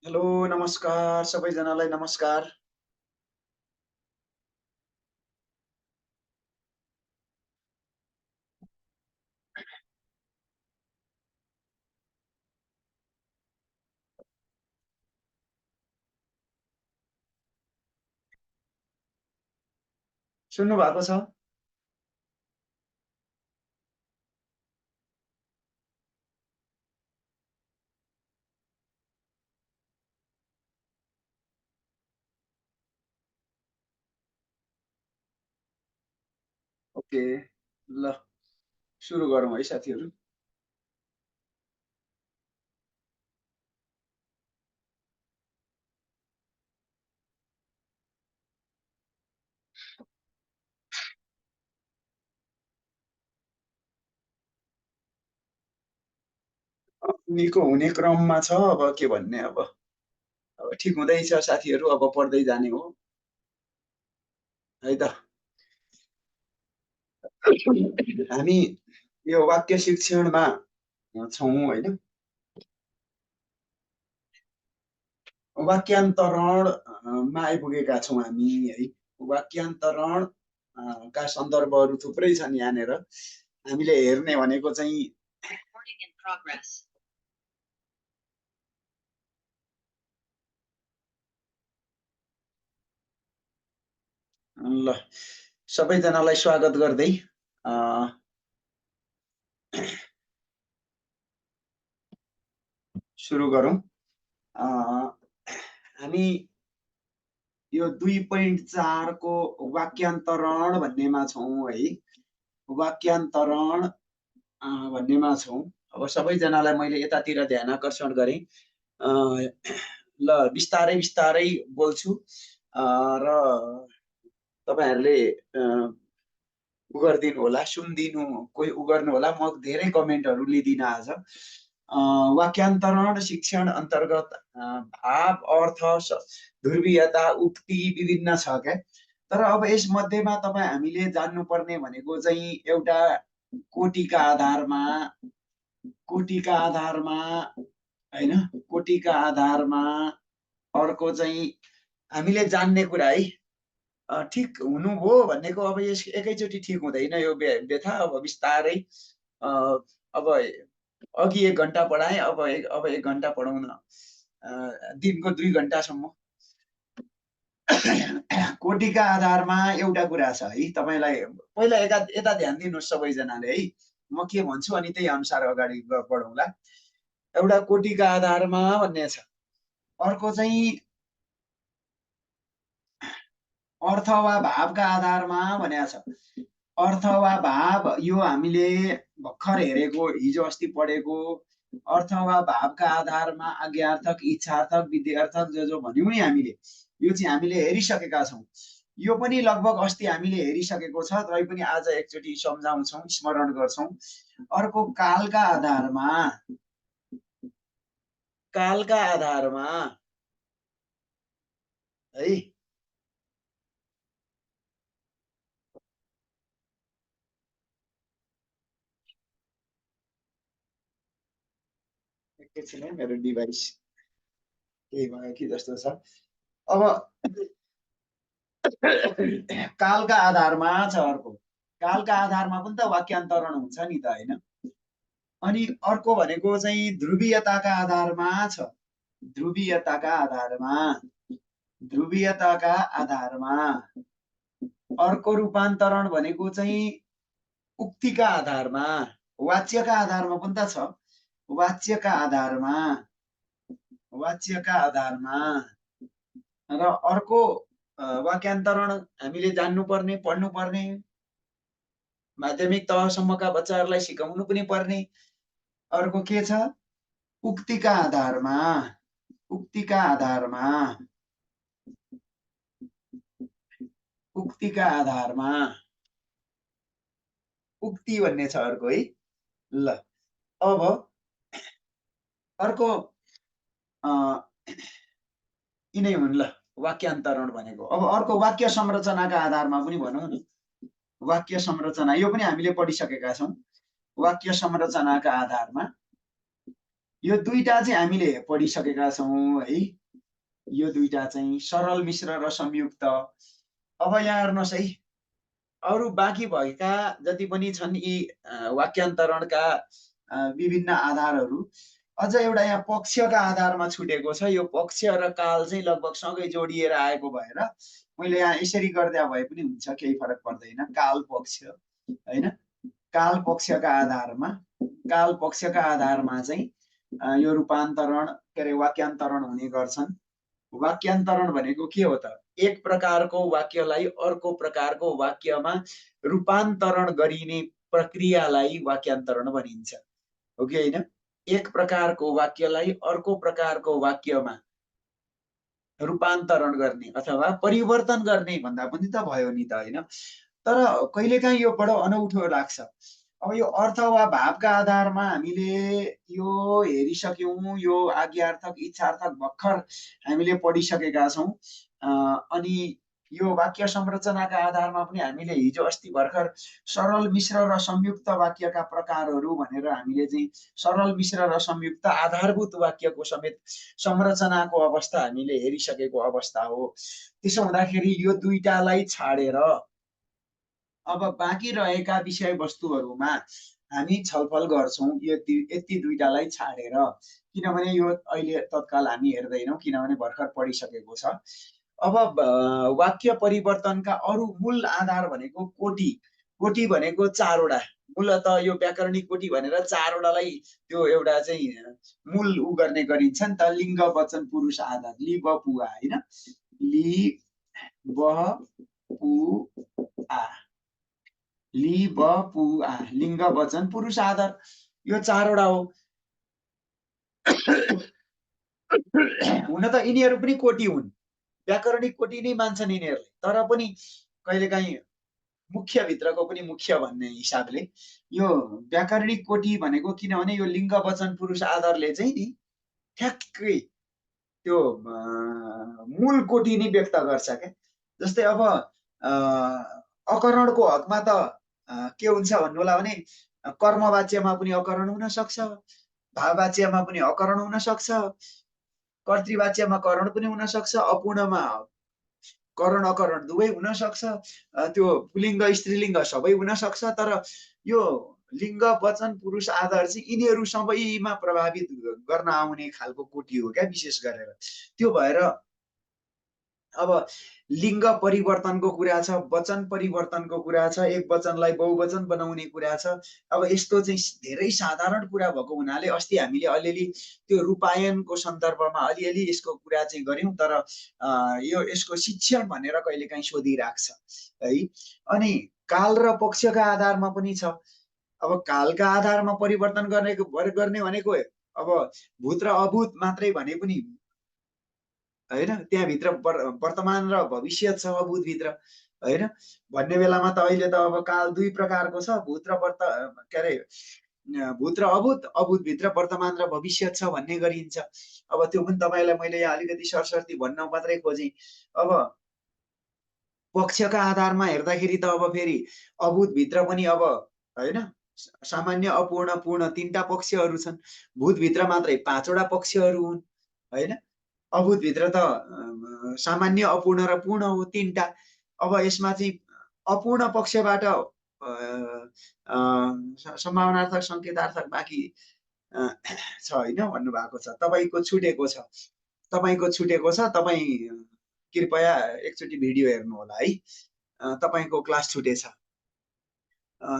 Hello नमस्कार सबैजनालाई नमस्कार। सुन्नु भएको छ? ओके, ल सुरु गरौँ है साथीहरू। निको हुने क्रममा छ, अब के भन्ने अब ठिक हुँदैछ साथीहरू, अब पढ्दै जाने हो है त। हामी यो वाक्य शिक्षणमा छौँ होइन। वाक्यान्तरण मा आइपुगेका छौँ हामी है। वाक्यान्तरण का सन्दर्भहरू थुप्रै छन् यहाँनिर। हामीले हेर्ने भनेको चाहिँ ल सबैजनालाई स्वागत गर्दै सुरु गरौँ। हामी यो 2.4 को वाक्यान्तरण भन्नेमा छौँ है। वाक्यान्तरण भन्नेमा छौँ। अब सबैजनालाई मैले यतातिर ध्यान आकर्षण गरेँ। ल बिस्तारै बिस्तारै बोल्छु र तपाईँहरूले उ गरिदिनु होला, सुनिदिनु, कोही उ गर्नु होला। म धेरै कमेन्टहरू लिदिनँ आज। वाक्यान्तरण शिक्षण अन्तर्गत भाव, अर्थ, ध्रुवीयता, उक्ति विभिन्न छ क्या। तर अब यसमध्येमा हामीले जान्नुपर्ने भनेको चाहिँ एउटा कोटिका आधारमा होइन, कोटिका आधारमा अर्को चाहिँ हामीले जान्ने कुरा है। ठिक हुनु हो भनेको अब यस एकैचोटि ठिक हुँदैन यो व्यथा। अब बिस्तारै अब अघि 1 घन्टा पढाएँ, अब 1 घन्टा पढाउन दिनको 2 घन्टासम्म। कोटिका आधारमा एउटा कुरा छ है। तपाईँलाई पहिला यता ध्यान दिनुहोस् सबैजनाले है। म के भन्छु अनि त्यही अनुसार अगाडि बढौँला। एउटा कोटिका आधारमा भन्ने छ, अर्को चाहिँ अर्थ वा भावका आधारमा भनेको छ। अर्थ वा भाव यो हामीले भर्खर हेरेको, हिजो अस्ति पढेको। अर्थ वा भावका आधारमा आज्ञार्थक, इच्छार्थक, विध्यर्थक जो भन्यौँ नि हामीले, यो चाहिँ हामीले हेरिसकेका छौँ। यो पनि लगभग अस्ति हामीले हेरिसकेको छ, तरै पनि आज एकचोटि सम्झाउँछौँ, स्मरण गर्छौँ। अर्को कालका आधारमा है। एकैछिन है, मेरो डिभाइस केही भयो कि जस्तो छ। अब कालका आधारमा छ अर्को। कालका आधारमा पनि त वाक्यान्तरण हुन्छ नि त होइन। अनि अर्को भनेको चाहिँ ध्रुवीयताका आधारमा छ। ध्रुवीयताका आधारमा अर्को रूपान्तरण भनेको चाहिँ उक्तिका आधारमा, वाच्यका आधारमा पनि त छ। वाच्यका आधारमा र अर्को वाक्यान्तरण हामीले जान्नुपर्ने, पढ्नुपर्ने, माध्यमिक तहसम्मका बच्चाहरूलाई सिकाउनु पनि पर्ने अर्को के छ? उक्तिका आधारमा उक्ति भन्ने छ अर्को है। ल अब अर्को यिनै हुन्। ल वाक्यान्तरण भनेको अब अर्को वाक्य संरचनाका आधारमा पनि भनौँ न। वाक्य संरचना यो पनि हामीले पढिसकेका छौँ। वाक्य संरचनाका आधारमा यो दुईटा चाहिँ हामीले पढिसकेका छौँ है। यो दुईटा चाहिँ सरल मिश्र र संयुक्त। अब यहाँ हेर्नुहोस् है, अरू बाँकी भएका जति पनि छन् यी वाक्यान्तरणका विभिन्न आधारहरू, अझ एउटा यहाँ पक्षका आधारमा छुटेको छ। यो पक्ष र काल चाहिँ लगभग सँगै जोडिएर आएको भएर मैले यहाँ यसरी गर्दा भए पनि हुन्छ, केही फरक पर्दैन। काल पक्ष होइन, काल पक्षका आधारमा चाहिँ यो रूपान्तरण के अरे वाक्यान्तरण हुने गर्छन्। वाक्यान्तरण भनेको के हो त? एक प्रकारको वाक्यलाई अर्को प्रकारको वाक्यमा रूपान्तरण गरिने प्रक्रियालाई वाक्यान्तरण भनिन्छ, हो कि होइन? एक प्रकारको वाक्यलाई अर्को प्रकारको वाक्यमा रूपान्तरण गर्ने अथवा परिवर्तन गर्ने भन्दा पनि त भयो नि त, होइन? तर कहिलेकाहीँ यो बडो अनौठो लाग्छ। अब यो अर्थ वा भावका आधारमा हामीले यो हेरिसक्यौँ, यो आज्ञार्थक इच्छार्थक भर्खर हामीले पढिसकेका छौँ। अनि यो वाक्य संरचनाका आधारमा पनि हामीले हिजो अस्ति भर्खर सरल मिश्र र संयुक्त वाक्यका प्रकारहरू भनेर हामीले चाहिँ सरल मिश्र र संयुक्त आधारभूत वाक्यको समेत संरचनाको अवस्था हामीले हेरिसकेको अवस्था हो। त्यसो हुँदाखेरि यो दुईटालाई छाडेर अब बाँकी रहेका विषयवस्तुहरूमा हामी छलफल गर्छौँ, यति दुईटालाई छाडेर। किनभने यो अहिले तत्काल हामी हेर्दैनौँ, किनभने भर्खर पढिसकेको छ। अब वाक्य परिवर्तनका अरू मूल आधार भनेको कोटि। कोटि भनेको 4 वटा। मूलत यो व्याकरणिक कोटि भनेर 4 वटालाई त्यो एउटा चाहिँ मूल उ गर्ने गरिन्छ नि त, लिङ्ग वचन पुरुष आधार, लि ब पु आ, होइन? लि ब पु आ, लि ब पु आ, लिङ्ग वचन पुरुष आधार, यो 4 वटा हो। हुन त यिनीहरू पनि कोटि हुन्, व्याकरणिक कोटि नै मान्छन् यिनीहरूले, तर पनि कहिलेकाहीँ मुख्यभित्रको पनि मुख्य भन्ने हिसाबले यो व्याकरणिक कोटि भनेको, किनभने यो लिङ्ग वचन पुरुष आधारले चाहिँ नि ठ्याक्कै त्यो मूल कोटि नै व्यक्त गर्छ क्या। जस्तै अब अकरणको हकमा त के हुन्छ भन्नु होला भने, कर्मवाच्यमा पनि अकरण हुन सक्छ, भाववाच्यमा पनि अकरण हुन सक्छ, कर्तृवाच्यमा करण पनि हुन सक्छ, अपूर्णमा करण अकरण दुवै हुन सक्छ, त्यो पुल्लिङ्ग स्त्रीलिङ्ग सबै हुन सक्छ। तर यो लिङ्ग वचन पुरुष आधार चाहिँ यिनीहरू सबैमा प्रभावित गर्न आउने खालको कोटि हो क्या, विशेष गरेर। त्यो भएर अब लिङ्ग परिवर्तनको कुरा छ, वचन परिवर्तनको कुरा छ, एक वचनलाई बहुवचन बनाउने कुरा छ। अब यस्तो चाहिँ धेरै साधारण कुरा भएको हुनाले अस्ति हामीले अलिअलि त्यो रूपायनको सन्दर्भमा अलिअलि यसको कुरा चाहिँ गऱ्यौँ, तर यो यसको शिक्षण भनेर कहिलेकाहीँ सोधिराख्छ है। अनि काल र पक्षका आधारमा पनि छ। अब कालका आधारमा परिवर्तन गर्ने भनेको अब भूत र अभूत मात्रै भने पनि होइन, त्यहाँभित्र वर्तमान र भविष्य छ अभूतभित्र, होइन? भन्ने बेलामा त अहिले त अब काल दुई प्रकारको छ, भूत र भूत र अभूत, अभूतभित्र वर्तमान र भविष्य छ भन्ने गरिन्छ। अब त्यो पनि तपाईँलाई मैले यहाँ अलिकति सरसर्ती भन्न मात्रै खोजेँ। अब पक्षका आधारमा हेर्दाखेरि त अब फेरि अभूतभित्र पनि अब होइन, सामान्य अपूर्ण पूर्ण 3टा पक्षहरू छन्। भूतभित्र मात्रै 5 वटा पक्षहरू हुन्, होइन? अभूतभित्र त सामान्य अपूर्ण र पूर्ण हो 3टा। अब यसमा चाहिँ अपूर्ण पक्षबाट सम्भावनार्थक सङ्केतार्थक बाँकी छ, होइन भन्नुभएको छ। तपाईँको छुटेको छ, तपाईँ कृपया एकचोटि भिडियो हेर्नु होला है। तपाईँको क्लास छुटेछ।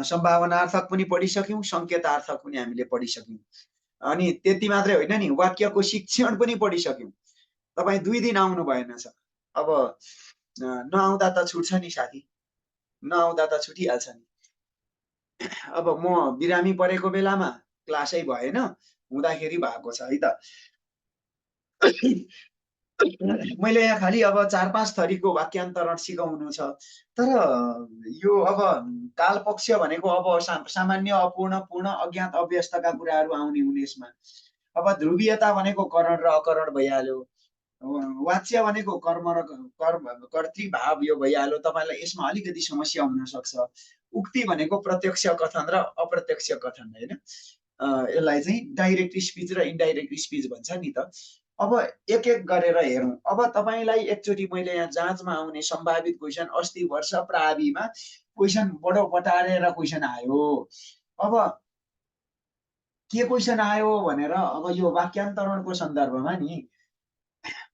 सम्भावनार्थक पनि पढिसक्यौँ, सङ्केतार्थक पनि हामीले पढिसक्यौँ। अनि त्यति मात्रै होइन नि, वाक्यको शिक्षण पनि पढिसक्यौँ। तपाईँ 2 दिन आउनु भएन छ। अब नआउँदा त छुट्छ नि साथी, नआउँदा त छुटिहाल्छ नि। अब म बिरामी परेको बेलामा क्लासै भएन, हुँदाखेरि भएको छ है त। मैले यहाँ खालि अब 4-5 थरीको वाक्यान्तरण सिकाउनु छ। तर यो अब कालपक्ष भनेको अब सामान्य अपूर्ण पूर्ण अज्ञात अव्यस्तका कुराहरू आउने हुन् यसमा। अब ध्रुवीयता भनेको करण र अकरण भइहाल्यो। वाच्य भनेको कर्म र कर्तृभाव यो भइहाल्यो। तपाईँलाई यसमा अलिकति समस्या हुन सक्छ। उक्ति भनेको प्रत्यक्ष कथन र अप्रत्यक्ष कथन, होइन? यसलाई चाहिँ डाइरेक्ट स्पिच र इन्डाइरेक्ट स्पिच भन्छ नि त। अब एक एक गरेर हेरौँ। अब तपाईँलाई एकचोटि मैले यहाँ जाँचमा आउने सम्भावित क्वेसन अस्ति वर्ष प्राविमा क्वेसन बडो बटारेर क्वेसन आयो। अब के क्वेसन आयो भनेर अब यो वाक्यान्तरणको सन्दर्भमा नि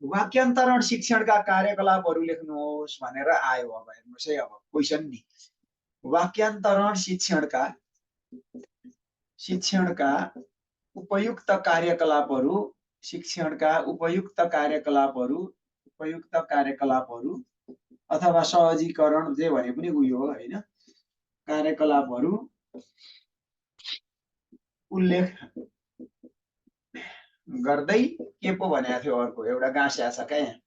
वाक्यान्तरण शिक्षणका कार्यकलापहरू लेख्नुहोस् भनेर आयो। अब हेर्नुहोस् है, अब क्वेसन नि वाक्यान्तरण शिक्षणका उपयुक्त कार्यकलापहरू अथवा सहजीकरण जे भने पनि उयो हो हैन, कार्यकलापहरू उल्लेख गर्दै के पो भनेको थियो। अर्को एउटा गाँस्या छ क्या यहाँ,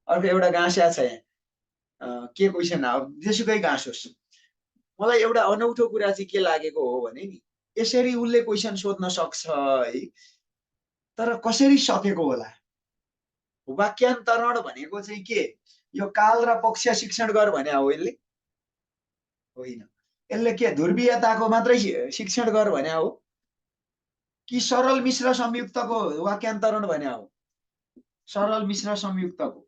अर्को एउटा गाँस्या छ यहाँ। के क्वेसन हो जेसुकै गाँस होस्। मलाई एउटा अनौठो कुरा चाहिँ के लागेको हो भने नि यसरी उसले क्वेसन सोध्न सक्छ है, तर कसरी सकेको होला। वाक्यान्तरण भनेको चाहिँ के, यो काल र पक्ष शिक्षण गर भने हो यसले? होइन। यसले के ध्रुवीयताको मात्रै शिक्षण गर भने हो कि सरल मिश्र संयुक्तको वाक्यान्तरण भने हो? सरल मिश्र संयुक्तको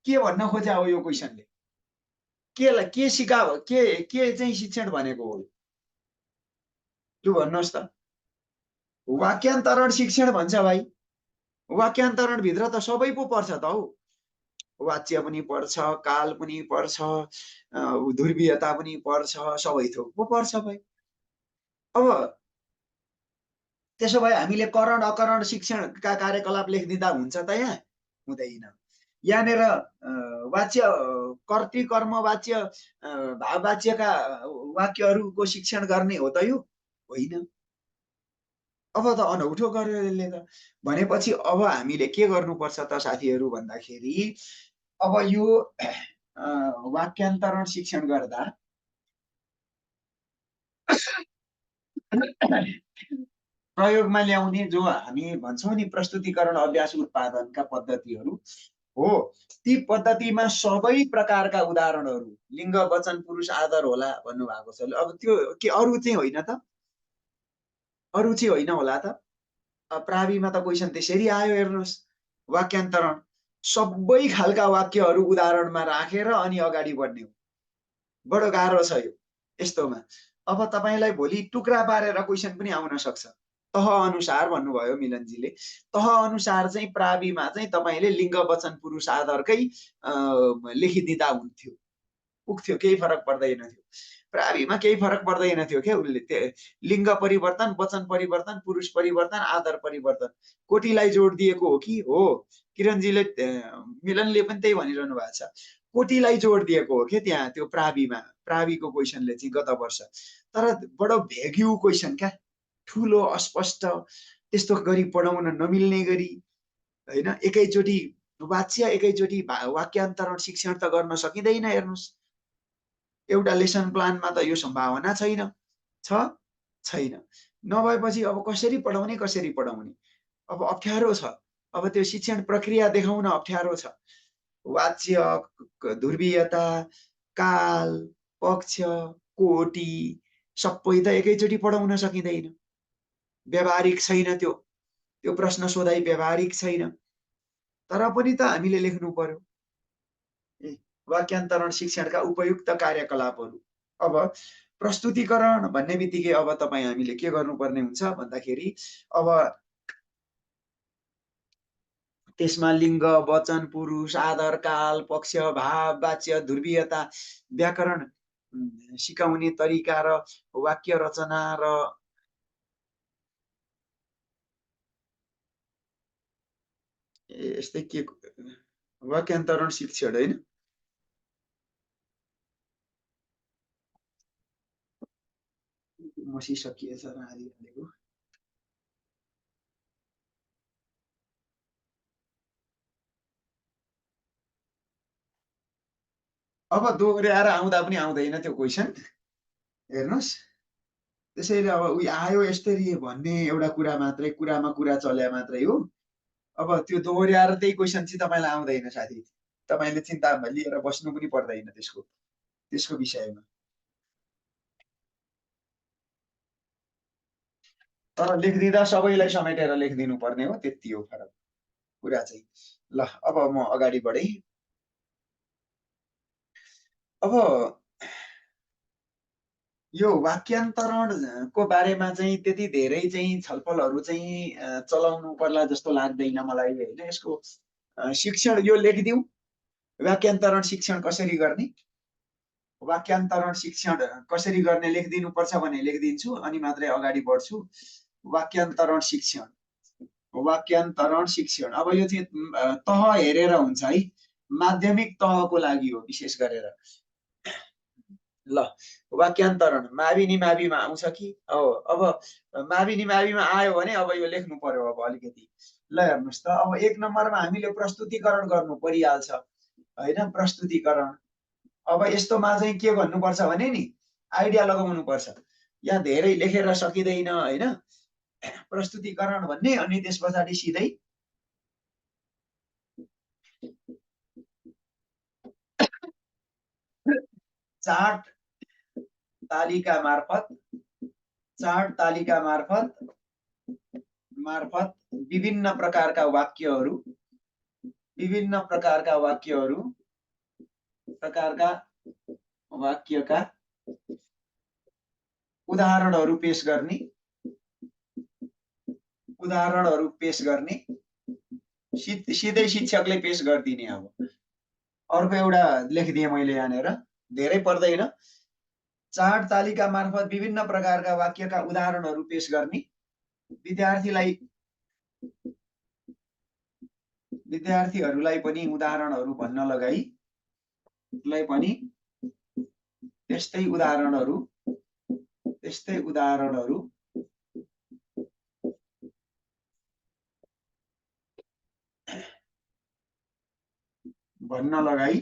के भन्न खोज्या हो यो क्वेसनले? केलाई के सिकाओ, के चाहिँ शिक्षण भनेको हो त्यो भन्नुहोस् त। वाक्यान्तरण शिक्षण भन्छ भाइ। वाक्यान्तरण भित्र त सबै पो पर्छ त हौ। वाच्य पनि पर्छ, काल पनि पर्छ, ध्रुवीयता पनि पर्छ, सबै थोक पो पर्छ भाइ। अब त्यसो भए हामीले करण अकरण शिक्षणका कार्यकलाप लेखिदिँदा हुन्छ त? यहाँ हुँदैन। यहाँनिर वाच्य कर्तृ कर्म वाच्य भाववाच्यका वाक्यहरूको शिक्षण गर्ने हो त यो? होइन। अब त अनौठो गर्यो यसले त। भनेपछि अब हामीले के गर्नुपर्छ त साथीहरू भन्दाखेरि अब यो वाक्यान्तरण शिक्षण गर्दा प्रयोगमा ल्याउने जो हामी भन्छौँ नि प्रस्तुतिकरण अभ्यास उत्पादनका पद्धतिहरू हो, ती पद्धतिमा सबै प्रकारका उदाहरणहरू लिङ्ग वचन पुरुष आदर होला भन्नुभएको छ। अब त्यो के अरू चाहिँ होइन त? अरू चाहिँ होइन होला त? प्राविमा त क्वेसन त्यसरी आयो हेर्नुहोस्। वाक्यान्तरण सबै खालका वाक्यहरू उदाहरणमा राखेर अनि अगाडि बढ्ने हो। बडो गाह्रो छ यो यस्तोमा। अब तपाईँलाई भोलि टुक्रा पारेर क्वेसन पनि आउन सक्छ। तह अनुसार भन्नुभयो मिलनजीले, तह अनुसार चाहिँ प्राविमा चाहिँ तपाईँले लिङ्ग वचन पुरुष आदरकै लेखिदिँदा हुन्थ्यो, पुग्थ्यो, केही फरक पर्दैन थियो। प्राविमा केही फरक पर्दैन थियो क्या। उसले लिङ्ग परिवर्तन, वचन परिवर्तन, पुरुष परिवर्तन, आदर परिवर्तन कोटीलाई जोड दिएको हो कि हो? किरणजीले मिलनले पनि त्यही भनिरहनु भएको छ। कोटीलाई जोड दिएको हो कि त्यहाँ त्यो प्राविमा, प्राविको क्वेसनले चाहिँ गत वर्ष। तर बडो भेग्यु क्वेसन क्या, ठुलो अस्पष्ट, त्यस्तो गरी पढाउन नमिल्ने गरी होइन। एकैचोटि वाच्य एकैचोटि वाक्यान्तरण शिक्षण त गर्न सकिँदैन। हेर्नुहोस्, एउटा लेसन प्लानमा त यो सम्भावना छैन। छैन। नभएपछि अब कसरी पढाउने? अब अप्ठ्यारो छ। अब त्यो शिक्षण प्रक्रिया देखाउन अप्ठ्यारो छ। वाच्य, ध्रुवीयता, काल, पक्ष, कोटी सबै त एकैचोटि पढाउन सकिँदैन। व्यावहारिक छैन त्यो प्रश्न सोधाइ व्यावहारिक छैन। तर पनि त हामीले लेख्नु पर्यो। वाक्यान्तरण शिक्षणका उपयुक्त कार्यकलापहरू। अब प्रस्तुतिकरण भन्ने बित्तिकै अब तपाईँ हामीले के गर्नुपर्ने हुन्छ भन्दाखेरि अब त्यसमा लिङ्ग वचन पुरुष आदर काल पक्ष भाव वाच्य ध्रुवीयता व्याकरण सिकाउने तरिका र वाक्य रचना र यस्तै के वाक्यान्तरण शिक्षण होइन। मसिसकिएछ राली हालेको। अब दोहोऱ्याएर आउँदा पनि आउँदैन त्यो क्वेसन। हेर्नुहोस्, त्यसैले अब उयो आयो यसरी भन्ने एउटा कुरा मात्रै, कुरामा कुरा चल्या मात्रै हो। अब त्यो दोहोऱ्याएर त्यही क्वेसन चाहिँ तपाईँलाई आउँदैन साथी। तपाईँले चिन्ता लिएर बस्नु पनि पर्दैन त्यसको विषयमा। तर लेखिदिँदा सबैलाई समेटेर लेखिदिनु पर्ने हो, त्यति हो फरक कुरा चाहिँ। ल अब म अगाडि बढेँ। अब यो वाक्यान्तरणको बारेमा चाहिँ त्यति धेरै चाहिँ छलफलहरू चाहिँ चलाउनु पर्ला जस्तो लाग्दैन मलाई होइन। यसको शिक्षण यो लेखिदिउँ, वाक्यान्तरण शिक्षण कसरी गर्ने, वाक्यान्तरण शिक्षण कसरी गर्ने लेखिदिनुपर्छ भने लेखिदिन्छु अनि मात्रै अगाडि बढ्छु। वाक्यान्तरण शिक्षण, वाक्यान्तरण शिक्षण अब यो चाहिँ तह हेरेर हुन्छ है, माध्यमिक तहको लागि हो विशेष गरेर। ल वाक्यान्तरण मावि माविमा आउँछ कि? अब मावि माविमा आयो भने अब यो लेख्नु पर्यो अब अलिकति। ल हेर्नुहोस् त, अब 1 नम्बरमा हामीले प्रस्तुतिकरण गर्नु परिहाल्छ होइन, प्रस्तुतिकरण। अब यस्तोमा चाहिँ के भन्नुपर्छ भने नि आइडिया लगाउनु पर्छ। यहाँ धेरै लेखेर सकिँदैन होइन, प्रस्तुतिकरण भन्ने अनि त्यस पछाडि सिधै चार्ट तालिका मार्फत, चार्ट तालिका मार्फत विभिन्न प्रकारका वाक्यहरू, विभिन्न प्रकारका वाक्यका उदाहरणहरू पेश गर्ने, उदाहरणहरू पेश गर्ने, सिधै शिक्षकले पेश गरिदिने। अब अर्को एउटा लेखिदिएँ मैले यहाँनिर, धेरै पर्दैन। चार्ट तालिका मार्फत विभिन्न प्रकारका वाक्यका उदाहरणहरू पेश गर्ने, विद्यार्थीहरूलाई पनि उदाहरणहरू भन्न लगाई पनि त्यस्तै उदाहरणहरू भन्न लगाई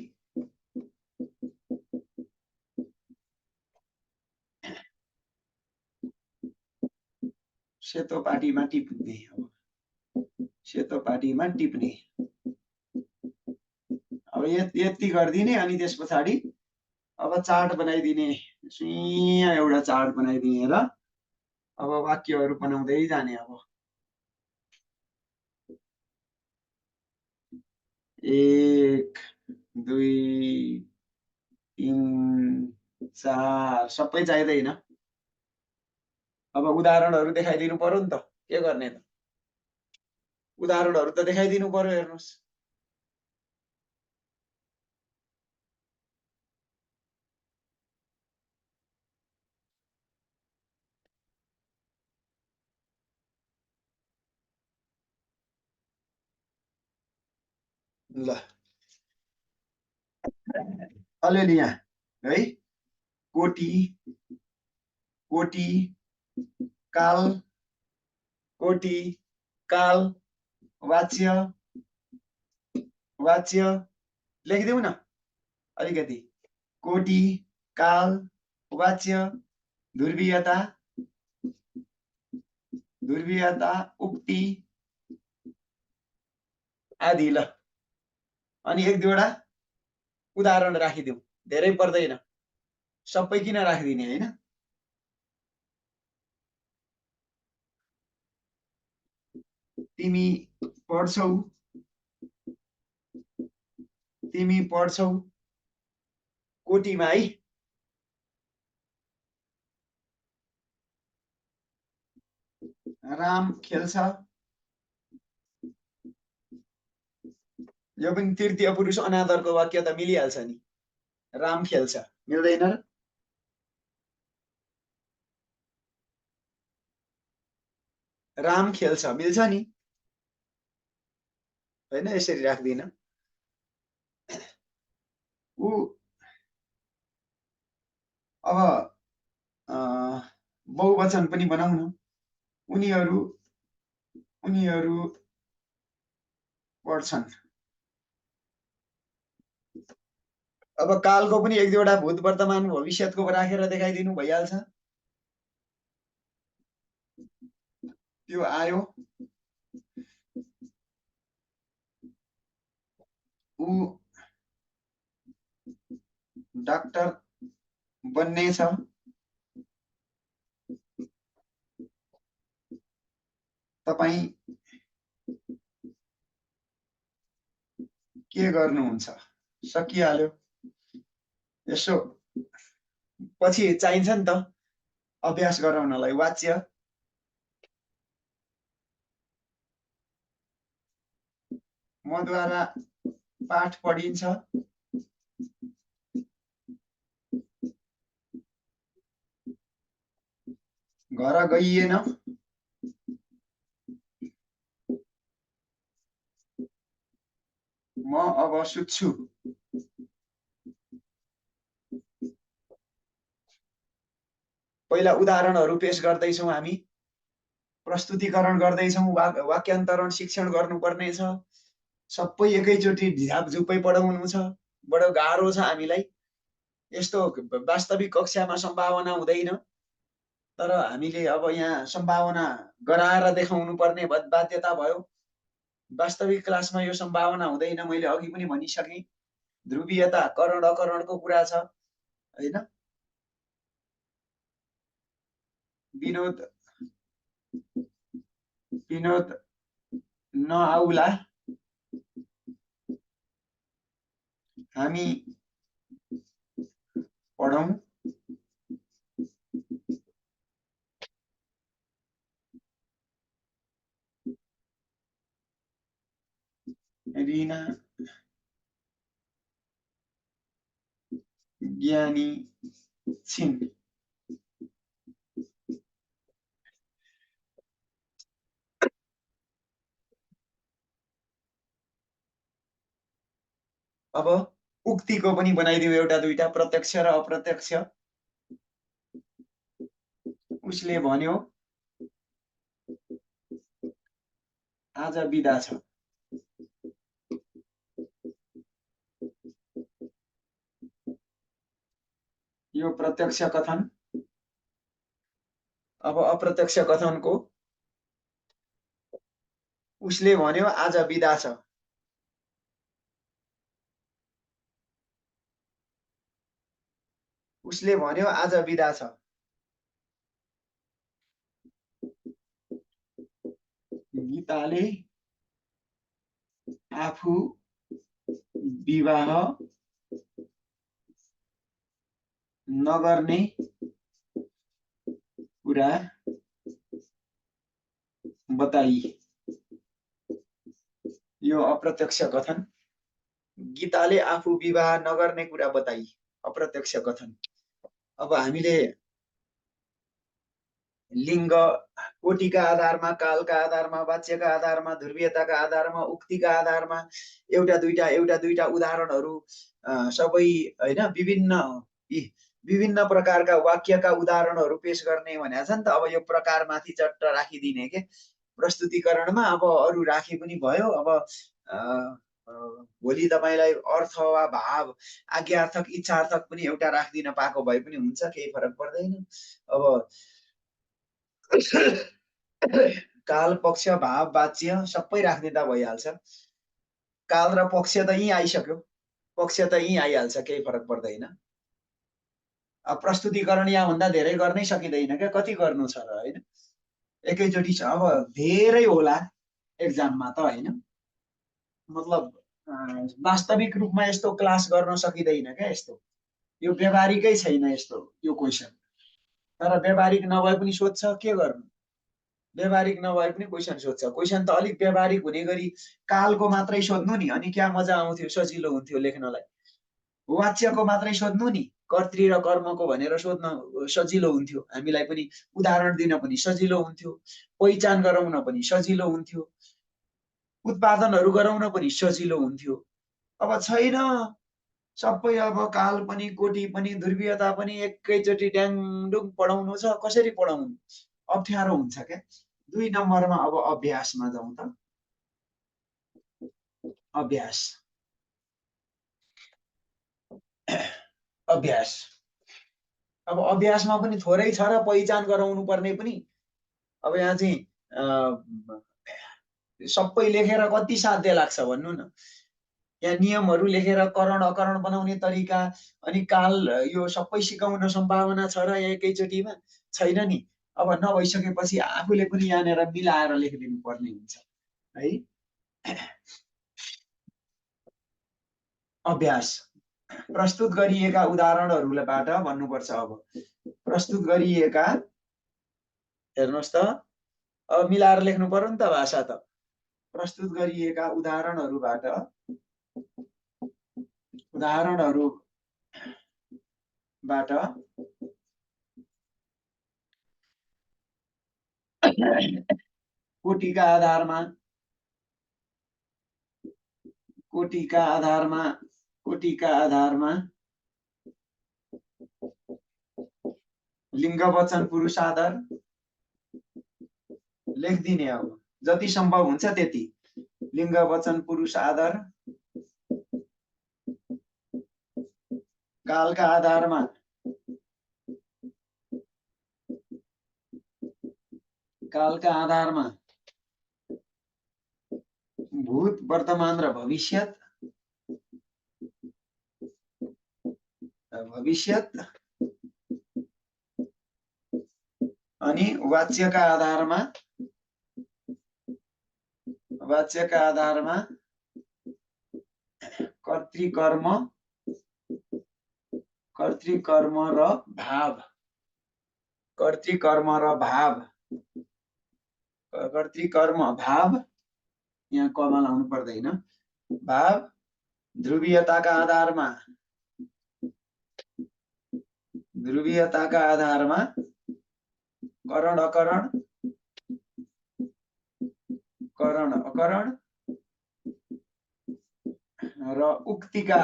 सेतो पाटीमा टिप्ने, सेतो पाटीमा टिप्ने। अब यति गरिदिने अनि त्यस पछाडि अब चार्ट बनाइदिने, सुइँ एउटा चार्ट बनाइदिने र अब वाक्यहरू बनाउँदै जाने। अब 1 2 3 4 सबै चाहिँदैन। अब उदाहरणहरू देखाइदिनु पर्यो नि त, के गर्ने त, उदाहरणहरू त देखाइदिनु पर्यो। हेर्नुहोस् ल, अलिअलि यहाँ है, कोटी, कोटी काल, कोटी काल वाच्य, वाच्य लेखिदेऊ न अलिकति। कोटी काल वाच्य ध्रुवीयता, ध्रुवीयता उक्ति आदि। ल अनि 1 2 वटा उदाहरण राखिदेऊ, धेरै पर्दैन, सबै किन राखिदिने होइन। तिमी पढ्छौ कोटीमा है, राम खेल्छ, यो पनि तृतीय पुरुष अनादरको वाक्य त मिलिहाल्छ नि। राम खेल्छ मिल्दैन र? राम खेल्छ मिल्छ नि होइन, यसरी राख्दिन। ऊ अब बहुवचन पनि बनाउनु, उनीहरू पढ्छन्। अब कालको पनि 1 2 वटा भूत वर्तमान भविष्यको राखेर देखाइदिनु भइहाल्छ। त्यो आयो, ऊ डाक्टर बन्नेछ, तपाईं के गर्नुहुन्छ? सकिहाल्यो। यसो पछि चाहिन्छ नि त अभ्यास गराउनलाई वाच्य। मद्वारा पाठ पढिन्छ। घर गइएन। म अब सुत्छु। पहिला उदाहरणहरू पेश गर्दैछौँ हामी, प्रस्तुतिकरण गर्दैछौँ, वाक्यान्तरण शिक्षण गर्नुपर्ने छ। सबै एकैचोटि झ्यापझुपै पढाउनु छ, बडो गाह्रो छ हामीलाई। यस्तो वास्तविक कक्षामा सम्भावना हुँदैन, तर हामीले अब यहाँ सम्भावना गराएर देखाउनु पर्ने बाध्यता भयो। वास्तविक क्लासमा यो सम्भावना हुँदैन। मैले अघि पनि भनिसकेँ, ध्रुवीयता करण अकरणको कुरा छ हैन। विनोद नआउला, हामी पढौं। रिना ज्ञानी छिन्। अब उक्तिको पनि बनाइदिउँ एउटा दुईटा, प्रत्यक्ष र अप्रत्यक्ष। उसले भन्यो आज बिदा छ। यो प्रत्यक्ष कथन। अब अप्रत्यक्ष कथनको उसले भन्यो आज बिदा छ। उसले भन्यो आज बिदा छ। गीताले आफू विवाह नगर्ने कुरा बताई। यो अप्रत्यक्ष कथन। गीताले आफू विवाह नगर्ने कुरा बताई, अप्रत्यक्ष कथन। अब हामीले लिङ्ग कोटिका आधारमा, कालका आधारमा, वाच्यका आधारमा, ध्रुवीयताका आधारमा, उक्तिका आधारमा एउटा दुईटा उदाहरणहरू सबै हैन विभिन्न प्रकारका वाक्यका उदाहरणहरू पेश गर्ने भनेको छ नि त। अब यो प्रकारमाथि चट्ट राखिदिने के प्रस्तुतिकरणमा। अब अरू राखे पनि भयो। अब भोलि तपाईलाई अर्थ वा भाव, आज्ञार्थक, इच्छार्थक पनि एउटा राखिदिन पाएको भए पनि हुन्छ, केही फरक पर्दैन। अब काल, पक्ष, भाव, वाच्य सबै राखिदिँदा भइहाल्छ। काल र पक्ष त यहीँ आइसक्यो, पक्ष त यहीँ आइहाल्छ, केही फरक पर्दैन। अब प्रस्तुतिकरण यहाँभन्दा धेरै गर्नै सकिँदैन क्या, कति गर्नु छ र हैन। एकैचोटि छ। अब धेरै होला एक्जाममा त हैन, मतलब वास्तविक रूपमा यस्तो क्लास गर्न सकिँदैन क्या। यस्तो यो व्यावहारिकै छैन यस्तो यो क्वेसन। तर व्यावहारिक नभए पनि सोध्छ, के गर्नु। व्यावहारिक नभए पनि क्वेसन सोध्छ। क्वेसन त अलिक व्यावहारिक हुने गरी कालको मात्रै सोध्नु नि, अनि क्या मजा आउँथ्यो, सजिलो हुन्थ्यो लेख्नलाई। वाच्यको मात्रै सोध्नु नि, कर्तृ र कर्मको भनेर सोध्न सजिलो हुन्थ्यो, हामीलाई पनि उदाहरण दिन पनि सजिलो हुन्थ्यो, पहिचान गराउन पनि सजिलो हुन्थ्यो, उत्पादनहरू गराउन पनि सजिलो हुन्थ्यो। अब छैन, सबै अब काल पनि, कोटि पनि, ध्रुवीयता पनि एकैचोटि ड्याङडुङ पढाउनु छ। कसरी पढाउनु, अप्ठ्यारो हुन्छ क्या। 2 नम्बरमा अब अभ्यासमा जाउँ त। अभ्यास अभ्यास अब अभ्यासमा पनि थोरै छ र पहिचान गराउनु पर्ने पनि। अब यहाँ चाहिँ सबै लेखेर कति साध्य लाग्छ भन्नु न। यहाँ नियमहरू लेखेर करण अकरण बनाउने तरिका, अनि काल, यो सबै सिकाउन सम्भावना छ र एकैचोटिमा छैन नि। अब नभइसकेपछि आफूले पनि यहाँनिर मिलाएर लेखिदिनु पर्ने हुन्छ है। अभ्यास प्रस्तुत गरिएका उदाहरणहरूबाट भन्नुपर्छ। अब प्रस्तुत गरिएका, हेर्नुहोस् त, अब मिलाएर लेख्नु पर्यो नि त भाषा त। प्रस्तुत गरिएका उदाहरणहरूबाट कोटिका आधारमा लिङ्ग वचन पुरुष आधार लेखिदिने। अब जति सम्भव हुन्छ त्यति लिङ्ग वचन पुरुष आधार, कालका आधारमा भूत वर्तमान र भविष्यत अनि वाच्यका आधारमा कर्तृकर्म भाव, यहाँ कमा लाउनु पर्दैन, भाव ध्रुवीयताका आधारमा करण अकरण र उक्तिका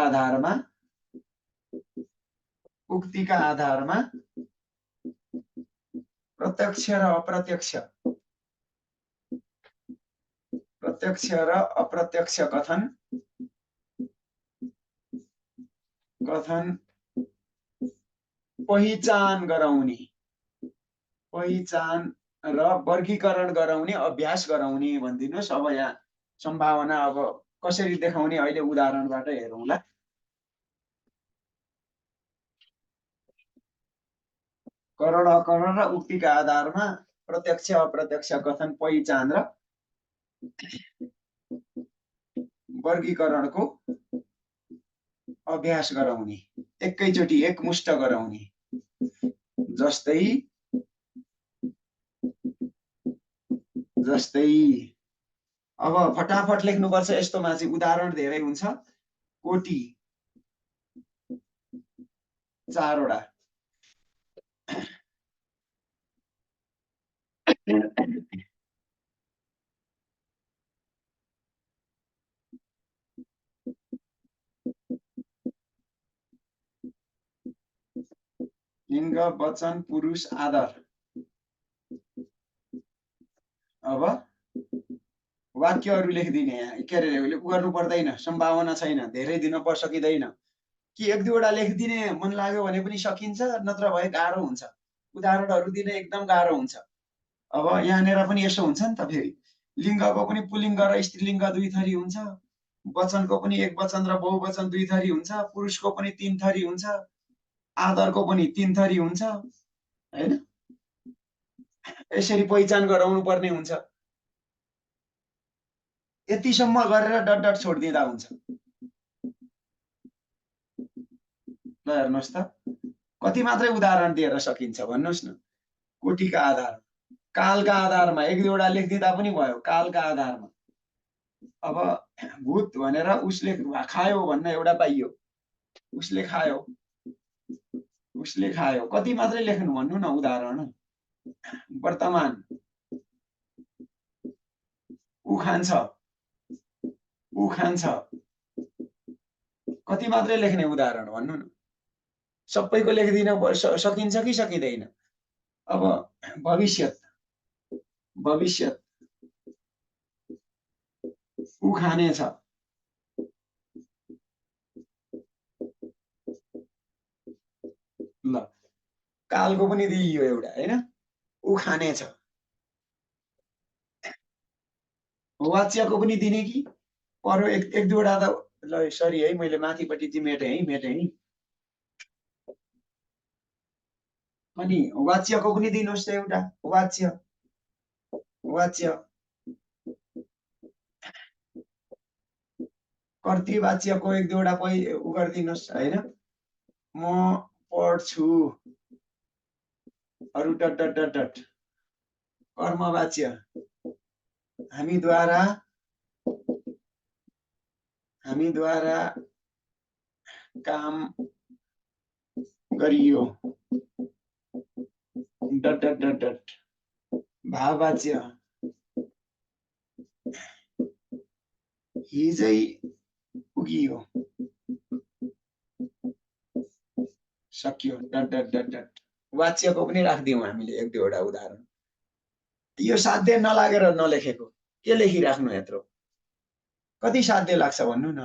आधारमा प्रत्यक्ष र अप्रत्यक्ष कथन पहिचान र वर्गीकरण गराउने अभ्यास गराउने भनिदिनुहोस्। अब यहाँ सम्भावना अब कसरी देखाउने अहिले उदाहरणबाट हेरौँला। करण अकरण र उक्तिका आधारमा प्रत्यक्ष अप्रत्यक्ष कथन पहिचान र वर्गीकरणको अभ्यास गराउने, एकैचोटि एकमुष्ट गराउने। जस्तै अब फटाफट लेख्नुपर्छ। यस्तोमा चाहिँ उदाहरण धेरै हुन्छ। कोटी 4 वटा, लिङ्ग वचन पुरुष आधार। अब वाक्यहरू लेखिदिने, के अरे गर्नु पर्दैन, सम्भावना छैन, धेरै दिन सकिँदैन कि एक दुईवटा लेखिदिने मन लाग्यो भने पनि सकिन्छ, नत्र भए गाह्रो हुन्छ। उदाहरणहरू दिने एकदम गाह्रो हुन्छ। अब यहाँनिर पनि यसो हुन्छ नि त, फेरि लिङ्गको पनि पुल्लिङ्ग र स्त्रीलिङ्ग 2 थरी हुन्छ, वचनको पनि एक वचन र बहुवचन 2 थरी हुन्छ, पुरुषको पनि 3 थरी हुन्छ, आधारको पनि 3 थरी हुन्छ हैन। यसरी पहिचान गराउनु पर्ने हुन्छ। यतिसम्म गरेर डट छोडिदिँदा हुन्छ। ल हेर्नुहोस् त कति मात्रै उदाहरण दिएर सकिन्छ भन्नुहोस् न। कोटिका आधार, कालका आधारमा एक दुईवटा लेखिदिँदा पनि भयो। कालका आधारमा अब भूत भनेर उसले खायो भन्न एउटा पाइयो, उसले खायो, कति मात्रै लेख्नु भन्नु न उदाहरण। वर्तमान ऊ खान्छ, कति मात्रै लेख्ने उदाहरण भन्नु न। सबैको लेखिदिन सकिन्छ कि सकिँदैन। अब भविष्यत ऊ खानेछ, ल कालको पनि दिइयो एउटा हैन, ऊ खानेछ। वाच्यको पनि दिने कि पर्यो एक दुईवटा त। ल सरी है, मैले माथिपट्टि चाहिँ मेटेँ है। अनि वाच्यको पनि दिनुहोस् त एउटा वाच्य वाच्य कर्तृवाच्यको एक दुईवटा उ गरिदिनुहोस् होइन। म पढ्छु अरू डट डट डट डट कर्मवाच्य हामीद्वारा काम गरियो डट डट डट डट भाववाच्य हिजै पुगियो सक्यो डट डट डट डट वाच्यको पनि राखिदिउँ हामीले एक दुईवटा उदाहरण। यो साध्य नलागेर नलेखेको के लेखिराख्नु यत्रो कति साध्य लाग्छ भन्नु न।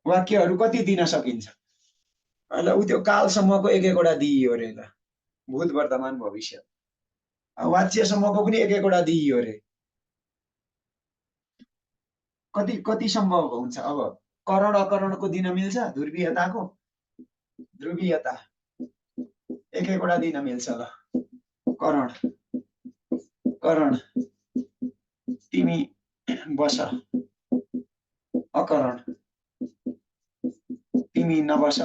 वाक्यहरू कति दिन सकिन्छ ल उ त्यो कालसम्मको एक एकवटा दिइयो अरे ल भूत वर्तमान भविष्य वाच्यसम्मको पनि एक एकवटा दिइयो अरे कति कति सम्भव हुन्छ। अब करण अकरणको दिन मिल्छ ध्रुवीयताको ध्रुवीयता एक एकवटा दिन मिल्छ ल करण करण तिमी बस अकरण तिमी नबस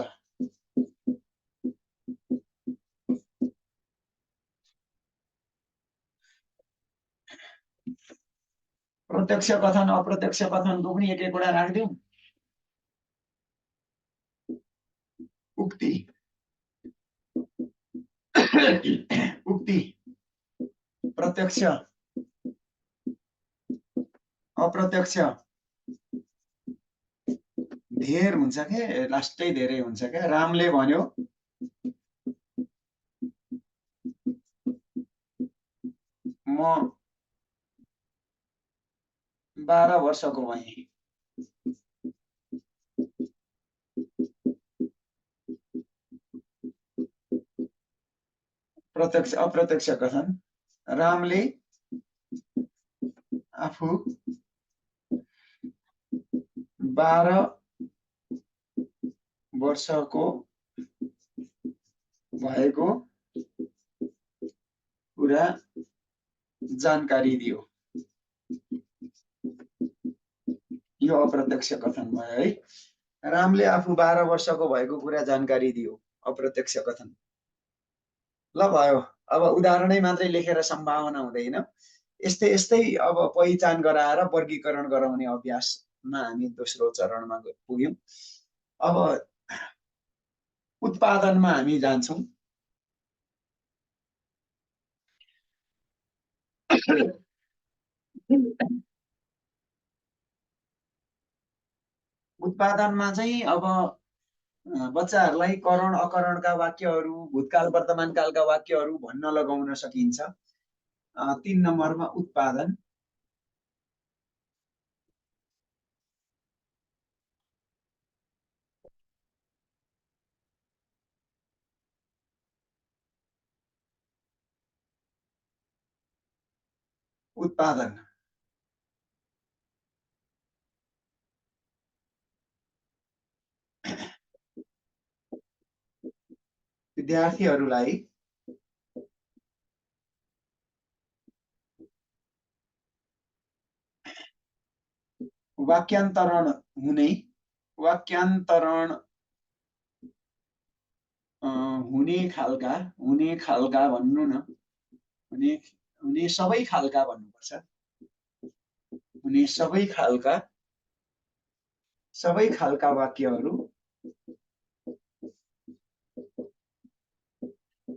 प्रत्यक्ष कथन अप्रत्यक्ष कथनको पनि एक एकवटा राखिदिउँ। उक्ति उक्ति प्रत्यक्ष अप्रत्यक्ष धेर हुन्छ के लास्टै धेरै हुन्छ क्या। रामले भन्यो म 12 वर्षको भएँ प्रत्यक्ष अप्रत्यक्ष कथन रामले आफू 12 वर्षको भएको कुरा जानकारी दियो यो अप्रत्यक्ष कथन भयो है। रामले आफू 12 वर्षको भएको कुरा जानकारी दियो अप्रत्यक्ष कथन ल भयो। अब उदाहरणै मात्रै लेखेर सम्भावना हुँदैन यस्तै यस्तै अब पहिचान गराएर वर्गीकरण गराउने अभ्यासमा हामी दोस्रो चरणमा पुग्यौं। अब उत्पादनमा हामी जान्छौं। उत्पादनमा चाहिँ अब बच्चाहरूलाई करण अकरणका वाक्यहरू भूतकाल वर्तमान कालका वाक्यहरू भन्न लगाउन सकिन्छ। 3 नम्बरमा उत्पादन उत्पादन विद्यार्थीहरूलाई वाक्यान्तरण हुने हुने खालका भन्नु न हुने सबै खालका भन्नुपर्छ हुने सबै खालका वाक्यहरू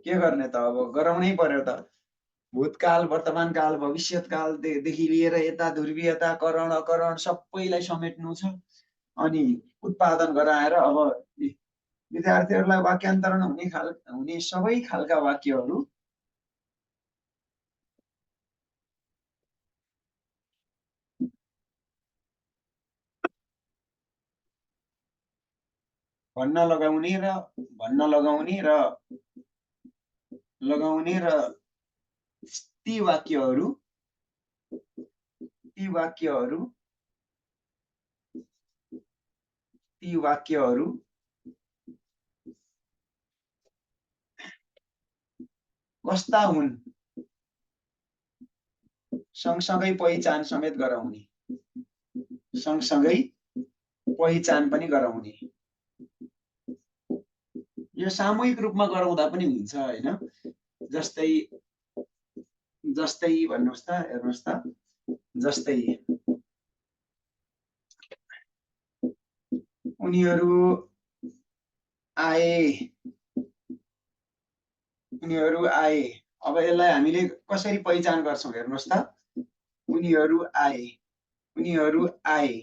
के गर्ने त अब गराउनै पर्यो त। भूतकाल वर्तमान काल भविष्यत कालदेखि लिएर यता ध्रुवीयता करण अकरण सबैलाई समेट्नु छ। अनि उत्पादन गराएर अब विद्यार्थीहरूलाई वाक्यान्तरण हुने सबै खालका वाक्यहरू भन्न लगाउने र ती वाक्यहरू कस्ता हुन् सँगसँगै पहिचान समेत गराउने, सँगसँगै पहिचान पनि गराउने। यो सामूहिक रूपमा गराउँदा पनि हुन्छ हैन। जस्तै जस्तै भन्नुहोस् त, हेर्नुहोस् त, जस्तै उनीहरू आए, उनीहरू आए। अब यसलाई हामीले कसरी पहिचान गर्छौं हेर्नुहोस् त, उनीहरू आए, उनीहरू आए।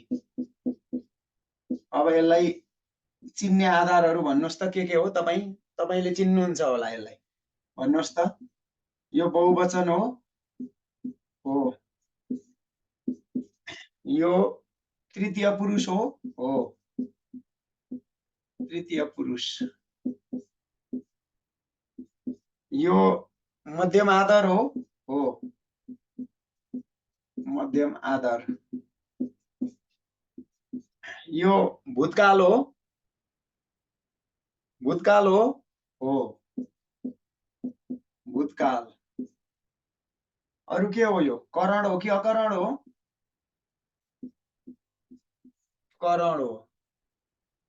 अब यसलाई चिन्ने आधारहरू भन्नुहोस् त के हो, तपाईले चिन्नुहुन्छ होला यसलाई, भन्नुहोस् त। यो बहुवचन हो, यो तृतीय पुरुष हो, तृतीय पुरुष। यो मध्यम आदर हो, मध्यम आदर। यो भूतकाल हो, भूतकाल हो, भूतकाल। अरु के हो, यो करण हो कि अकरण हो, करण हो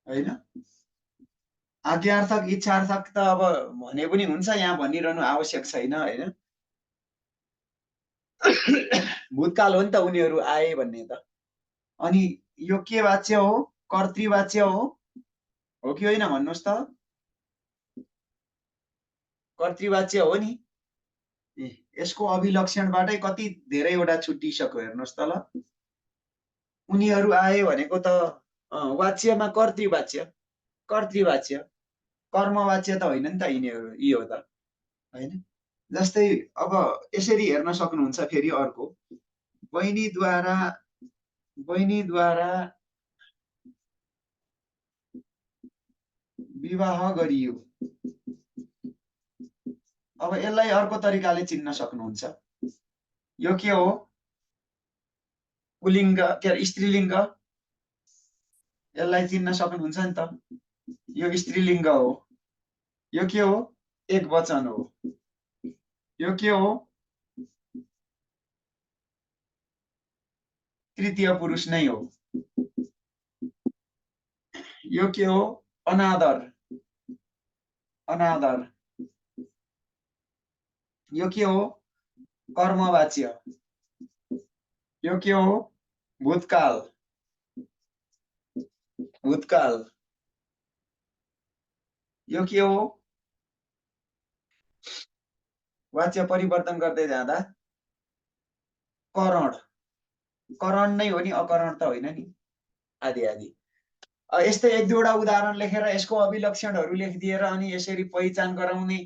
हैन। आज्ञार्थक इच्छार्थक त अब भने पनि हुन्छ, यहाँ भनिरहनु आवश्यक छैन हैन। भूतकाल हो नि त उनीहरू आए भन्ने त। अनि यो के वाच्य हो, कर्तृवाच्य हो कि होइन भन्नुहोस् त। कर्तृवाच्य हो नि। यसको अभिलक्षणबाटै कति धेरैवटा छुट्टिसक्यो हेर्नुहोस् त ल। उनीहरू आए भनेको त वाच्यमा कर्तृवाच्य, कर्तृवाच्य, कर्मवाच्य त होइन नि त यिनीहरू, यी हो त हैन। जस्तै अब यसरी हेर्न सक्नुहुन्छ फेरि अर्को, बहिनीद्वारा विवाह गरियो। अब यसलाई अर्को तरिकाले चिन्न सक्नुहुन्छ। यो के हो, पुलिङ्ग के अरे स्त्रीलिङ्ग, यसलाई चिन्न सक्नुहुन्छ नि त। यो स्त्रीलिङ्ग हो। यो के हो, एक वचन हो। यो के हो, तृतीय पुरुष नै हो। यो के हो, अनादर, अनादर। यो के हो, कर्मवाच्य। यो के हो, भूतकाल, भूतकाल। यो के हो, वाच्य परिवर्तन गर्दै जाँदा करण, करण नै हो नि, अकरण त होइन नि, आदि आदि। यस्तै एक दुईवटा उदाहरण लेखेर यसको अभिलक्षणहरू लेखिदिएर अनि यसरी पहिचान गराउने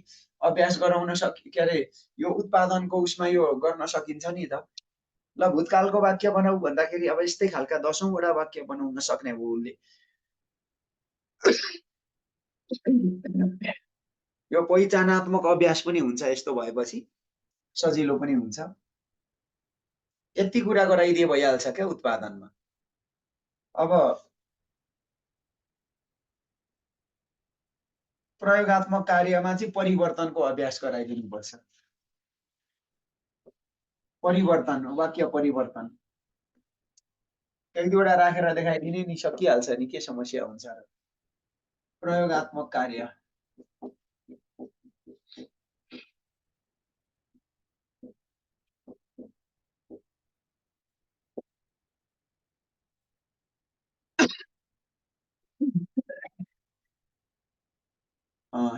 अभ्यास गराउन के अरे यो उत्पादनको उसमा यो गर्न सकिन्छ नि त। ल भूतकालको वाक्य बनाऊ भन्दाखेरि अब यस्तै खालका 10औं वटा वाक्य बनाउन सक्ने हो उसले। यो पहिचानात्मक अभ्यास पनि हुन्छ, यस्तो भएपछि सजिलो पनि हुन्छ। यति कुरा गराइदिए भइहाल्छ क्या उत्पादनमा। अब प्रयोगात्मक कार्यमा चाहिँ परिवर्तनको अभ्यास गराइदिनुपर्छ। परिवर्तन, वाक्य परिवर्तन एक दुईवटा राखेर देखाइदिने नि, सकिहाल्छ नि, के समस्या हुन्छ र। प्रयोगात्मक कार्य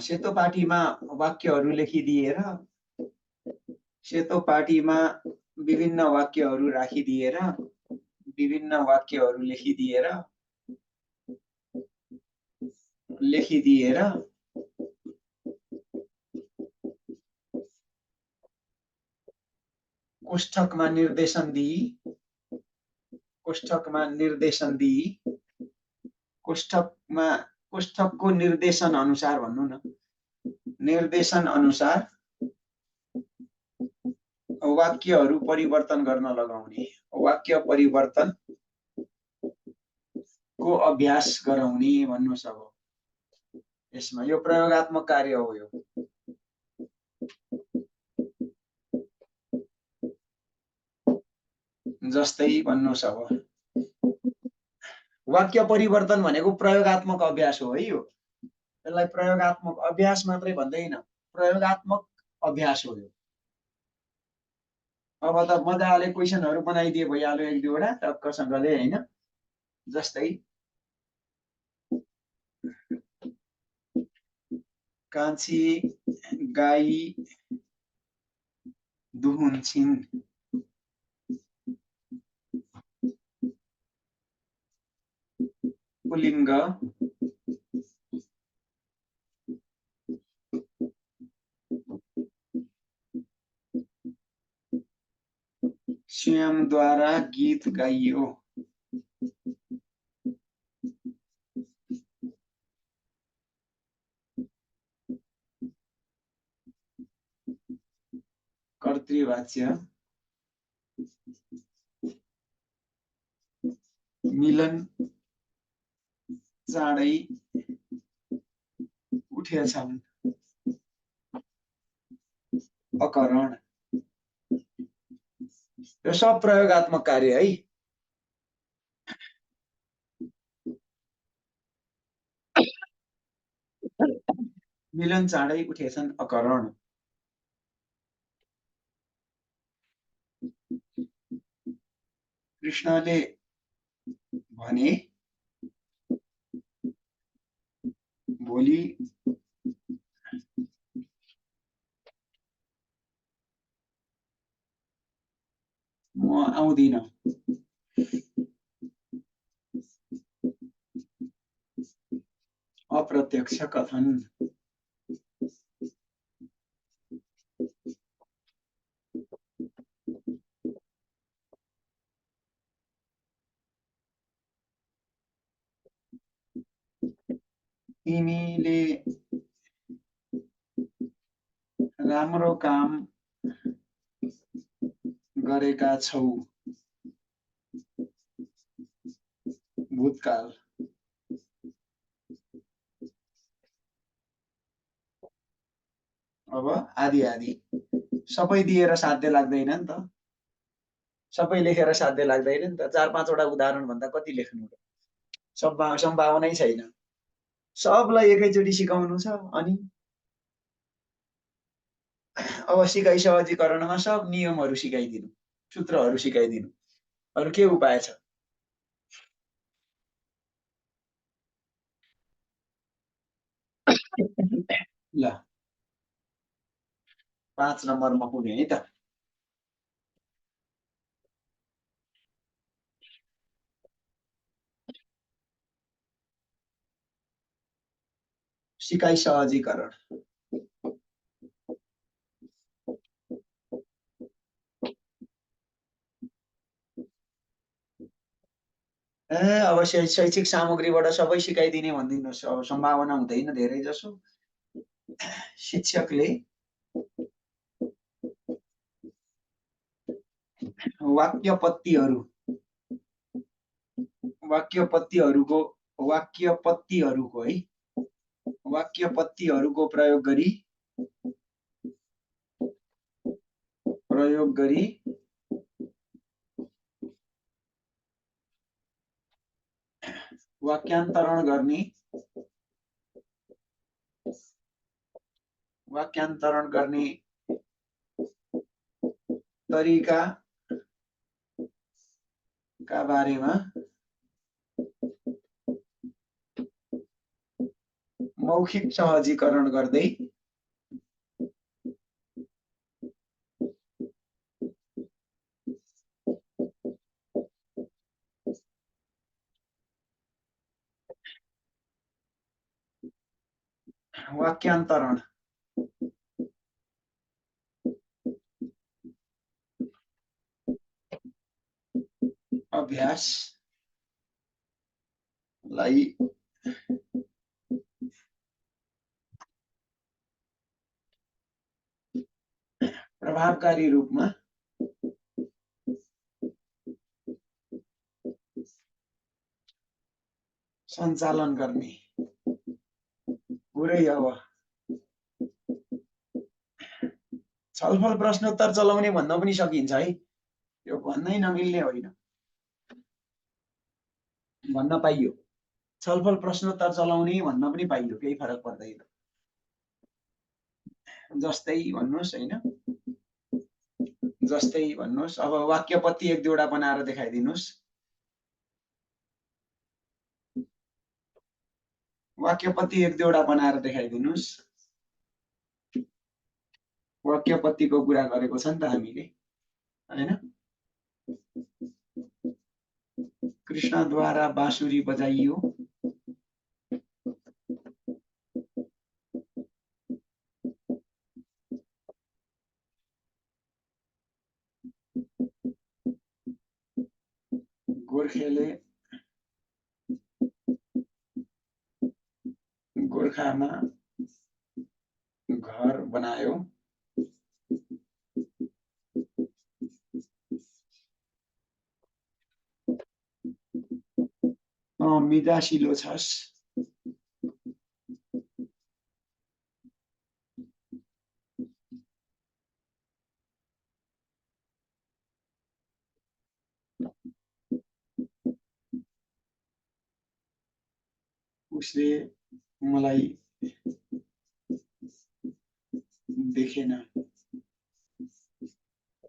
सेतो पाटीमा वाक्यहरू लेखिदिएर, सेतो पाटीमा विभिन्न वाक्यहरू राखिदिएर, विभिन्न वाक्यहरू लेखिदिएर कोष्ठकमा निर्देशन दिई, कोष्ठकमा निर्देशन दिई, कोष्ठकमा कोष्ठकको निर्देशन अनुसार भन्नु न, निर्देशन अनुसार वाक्यहरू परिवर्तन गर्न लगाउने, वाक्य परिवर्तन को अभ्यास गराउने भन्नुहोस्। अब यसमा यो प्रयोगात्मक कार्य हो। यो जस्तै भन्नुहोस् अब वाक्य परिवर्तन भनेको प्रयोगात्मक अभ्यास हो है यो। यसलाई प्रयोगात्मक अभ्यास मात्रै भन्दैन, प्रयोगात्मक अभ्यास हो यो। अब त मजाले क्वेसनहरु बनाइदिए भइहाल्यो एक दुईवटा टक्कसँगले हैन। जस्तै कान्छी गाई दुहुन्छिन्, पुलिङ्ग स्वयंद्वारा गीत गाइयो। कर्तृवाच्य मिलन चाँडै उठेछन्, अकरण। यो सब प्रयोगात्मक कार्य है। मिलन चाँडै उठेछन्, अकरण। कृष्णले भने भोलि म आउँदिन। अप्रत्यक्ष कथन। तिमीले राम्रो काम गरेका छौ, भूतकाल। अब आदि आदि सबै दिएर साध्य लाग्दैन नि त, सबै लेखेर साध्य लाग्दैन नि त। 4-5 वटा उदाहरण भन्दा कति लेख्नु र? सम्भावनै छैन। सबलाई एकैचोटि सिकाउनु छ। अनि अब सिकाइ सहजीकरणमा सब नियमहरू सिकाइदिनु, सूत्रहरू सिकाइदिनु, अरु के उपाय छ? ल 5 नम्बरमा पुगे है त। सिकाइ सहजीकरण। अब शैक्षिक सामग्रीबाट सबै सिकाइदिने भनिदिनुहोस्। अब सम्भावना हुँदैन धेरै जसो। शिक्षकले वाक्यपत्तिहरूको प्रयोग गरी वाक्यान्तरण गर्ने तरिकाका बारेमा मौखिक सहजीकरण गर्दै वाक्यान्तरण अभ्यासलाई प्रभावकारी रूपमा सञ्चालन गर्ने। पुरै अब छलफल प्रश्नोत्तर चलाउने भन्न पनि सकिन्छ है। यो भन्नै नमिल्ने होइन, भन्न पाइयो। छलफल प्रश्नोत्तर चलाउने भन्न पनि पाइयो, केही फरक पर्दैन। जस्तै भन्नुहोस् हैन, जस्तै भन्नुहोस्। अब वाक्यपत्ति एक दुईवटा बनाएर देखाइदिनुहोस्। वाक्यपत्ति एक दुईवटा बनाएर देखाइदिनुहोस्। वाक्यपत्तिको कुरा गरेको छ नि त हामीले हैन। कृष्णद्वारा बाँसुरी बजाइयो, गोर्खेले गोर्खामा घर बनायो, मिजासिलो छस्, उसले मलाई देखेन,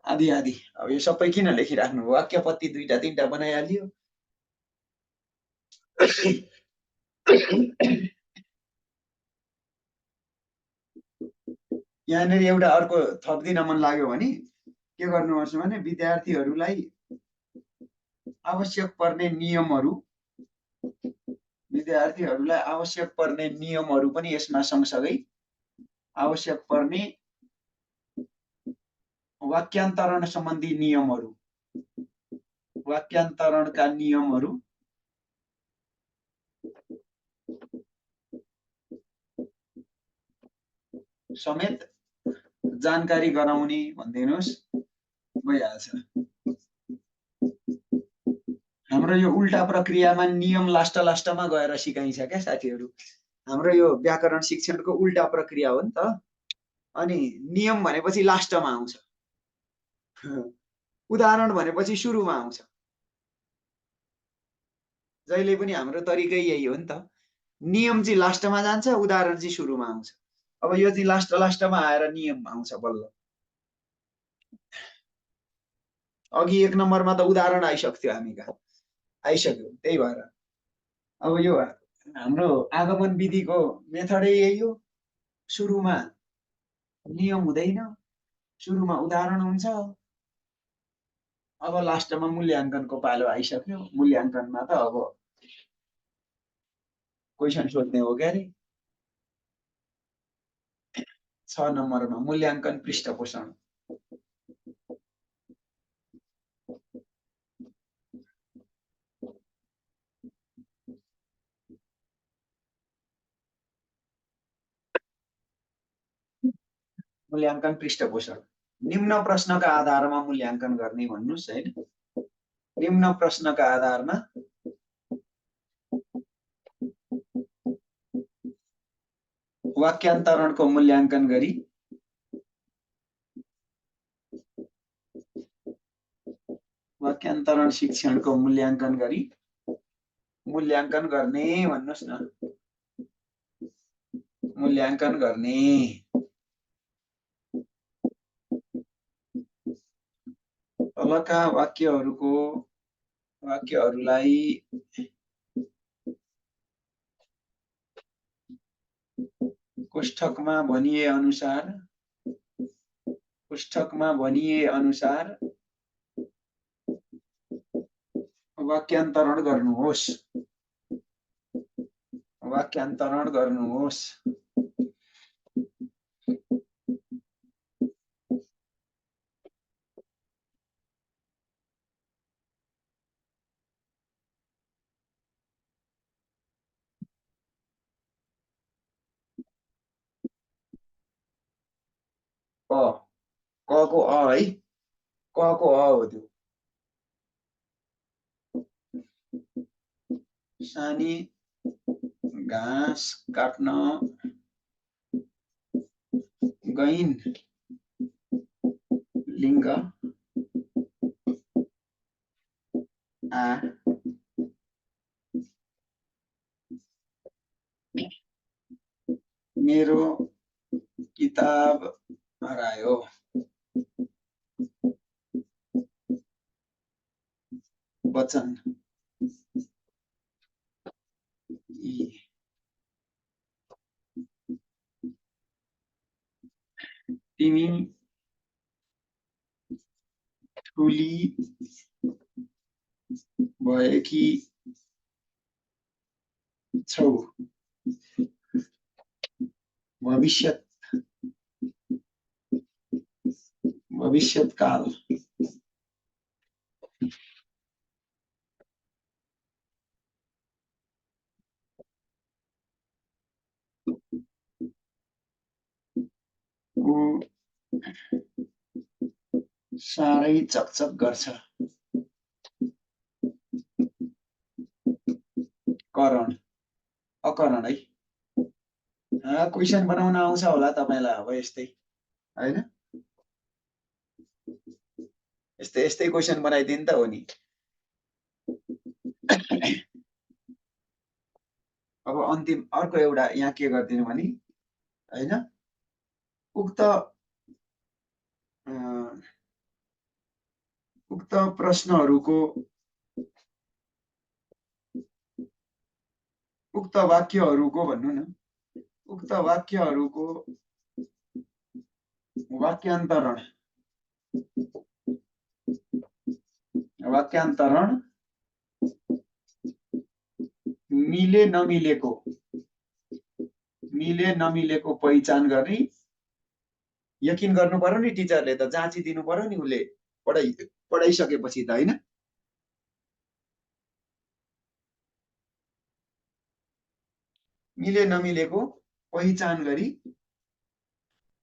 आदि आदि। अब यो सबै किन लेखिराख्नु? वाक्यपत्ति दुईटा तीनटा बनाइहालियो। यहाँनिर एउटा अर्को थप्दिन मन लाग्यो भने के गर्नुपर्छ भने विद्यार्थीहरूलाई आवश्यक पर्ने नियमहरू, विद्यार्थीहरूलाई आवश्यक पर्ने नियमहरू पनि यसमा सँगसँगै आवश्यक पर्ने वाक्यान्तरण सम्बन्धी नियमहरू, वाक्यान्तरणका नियमहरू समेत जानकारी गराउने भनिदिनुहोस्, भइहाल्छ। हाम्रो यो उल्टा प्रक्रियामा नियम लास्टमा गएर सिकाइन्छ क्या साथीहरू। हाम्रो यो व्याकरण शिक्षणको उल्टा प्रक्रिया हो नि त। अनि नियम भनेपछि लास्टमा आउँछ, उदाहरण भनेपछि सुरुमा आउँछ। जहिले पनि हाम्रो तरिकै यही हो नि त। नियम चाहिँ लास्टमा जान्छ, उदाहरण चाहिँ सुरुमा आउँछ। अब यो चाहिँ लास्टमा आएर नियम आउँछ बल्ल। अघि एक नम्बरमा त उदाहरण आइसक्थ्यो, हामी कहाँ आइसक्यो। त्यही भएर अब यो हाम्रो आगमन विधिको मेथडै यही हो। सुरुमा नियम हुँदैन, सुरुमा उदाहरण हुन्छ। अब लास्टमा मूल्याङ्कनको पालो आइसक्यो। मूल्याङ्कनमा त अब क्वेसन सोध्ने हो क्या अरे। 6 नम्बरमा मूल्याङ्कन पृष्ठपोषण। मूल्याङ्कन पृष्ठपोषण निम्न प्रश्नका आधारमा मूल्याङ्कन गर्ने भन्नुहोस् हैन। निम्न प्रश्नका आधारमा वाक्यान्तरणको मूल्याङ्कन गरी वाक्यान्तरण शिक्षणको मूल्याङ्कन गरी मूल्याङ्कन गर्ने भन्नुहोस् न, मूल्याङ्कन गर्ने। तलका वाक्यहरूलाई कोष्ठकमा भनिए अनुसार वाक्यान्तरण गर्नुहोस्, वाक्यान्तरण गर्नुहोस्। क को अ है, क को अ हो त्यो। सानी घाँस काट्न गइन्, लिङ्ग अमिताभ हरायो। बच्चन तिमी ठुली भएकी छौ। भविष्यत्काल। ऊ साह्रै चकचक गर्छ। करण अकरण है। क्वेसन बनाउन आउँछ होला तपाईलाई अब यस्तै हैन। यस्तै क्वेसन बनाइदिनु त हो नि। अब अन्तिम अर्को एउटा यहाँ के गर्दिनु भने हैन उक्त प्रश्नहरूको उक्त वाक्यहरूको भन्नु न उक्त वाक्यहरूको वाक्यान्तरण मिले नमिलेको पहिचान गर्ने यकिन गर्नु पर्यो नि। टिचरले त जाँचिदिनु पर्यो नि उसले पढाइसकेपछि त हैन। मिले नमिलेको पहिचान गरी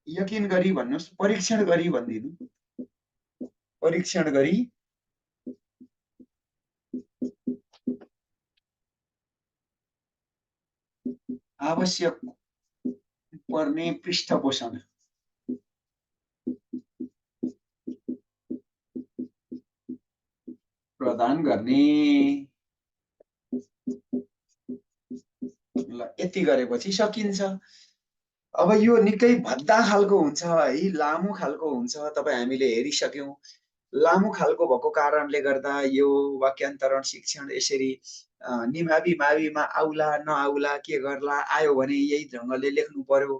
यकिन गरी भन्नुस्। परीक्षण गरी भन्दिनु। परीक्षण गरी आवश्यक पर्ने पृष्ठपोषण प्रदान गर्ने। ल यति गरेपछि सकिन्छ। अब यो निकै भद्दा खालको हुन्छ है, लामो खालको हुन्छ। तपाईँ हामीले हेरिसक्यौं। लामो खालको भएको कारणले गर्दा यो वाक्यान्तरण शिक्षण यसरी निमावि माविमा आउला नआउला के गर्ला, आयो भने यही ढङ्गले लेख्नु पर्यो।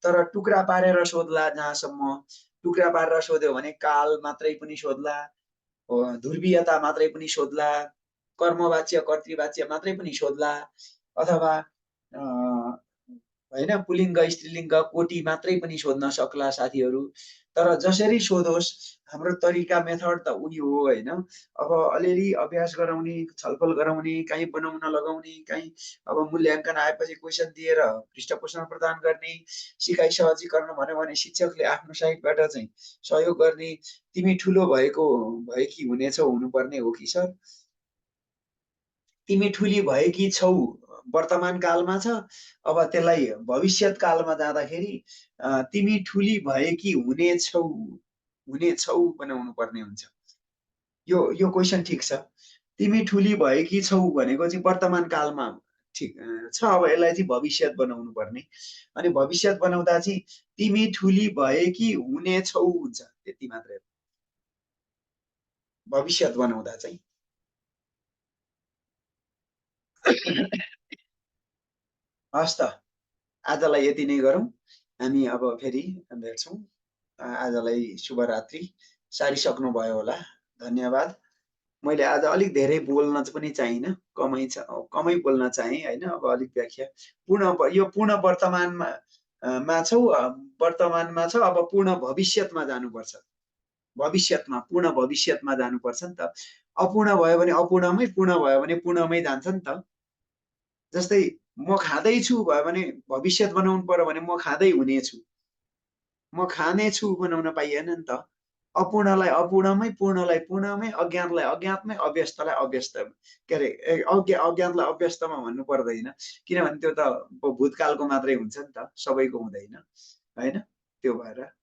तर टुक्रा पारेर सोध्ला, जहाँसम्म टुक्रा पारेर सोध्यो भने काल मात्रै पनि सोध्ला, ध्रुवीयता मात्रै पनि सोध्ला, कर्मवाच्य कर्तृवाच्य मात्रै पनि सोध्ला, अथवा हैन पुलिङ्ग स्त्रीलिङ्ग कोटी मात्रै पनि सोध्न सक्ला साथीहरू। तर जसरी सोधोस् हाम्रो तरिका मेथड त उही हो हैन। अब अलिअलि अभ्यास गराउने, छलफल गराउने, कहीँ बनाउन लगाउने, कहीँ अब मूल्याङ्कन आएपछि क्वेसन दिएर पृष्ठपोषण प्रदान गर्ने, सिकाइ सहजीकरण भन्यो भने शिक्षकले आफ्नो साइडबाट चाहिँ सहयोग गर्ने। तिमी ठुलो भएकी हुनेछौ हुनुपर्ने हो कि सर? तिमी ठुली भएकी छौ वर्तमान कालमा छ। अब त्यसलाई भविष्यत कालमा जाँदाखेरि तिमी ठुली भएकी हुनेछौ बनाउनु पर्ने हुन्छ। यो क्वेसन ठिक छ। तिमी ठुली भएकी छौ भनेको चाहिँ वर्तमान कालमा ठिक छ। अब यसलाई चाहिँ भविष्यत बनाउनु पर्ने। अनि भविष्यत बनाउँदा चाहिँ तिमी ठुली भएकी हुनेछौ हुन्छ, त्यति मात्रै भविष्यत बनाउँदा चाहिँ। हस् त, आजलाई यति नै गरौँ। हामी अब फेरि भेट्छौँ। आजलाई शुभरात्रि। सारिसक्नुभयो होला। धन्यवाद। मैले आज अलिक धेरै बोल्न पनि चाहिन, कमै बोल्न चाहेँ हैन। अब अलिक व्याख्या यो पूर्ण वर्तमानमा छौ, वर्तमानमा छ। अब पूर्ण भविष्यतमा जानुपर्छ। पूर्ण भविष्यतमा जानुपर्छ नि त। अपूर्ण भयो भने अपूर्णमै, पूर्ण भयो भने पूर्णमै जान्छ नि त। जस्तै म खाँदैछु भयो भने भविष्यत बनाउनु पर्यो भने म खाँदै हुनेछु, म खानेछु बनाउन पाइएन नि त। अपूर्णलाई अपूर्णमै, पूर्णलाई पूर्णमै, अज्ञातलाई अज्ञातमै, अव्यस्तलाई अव्यस्त के अरे अज्ञातलाई अव्यस्तमा भन्नु पर्दैन। किनभने त्यो त भूतकालको मात्रै हुन्छ नि त, सबैको हुँदैन हैन। त्यो भएर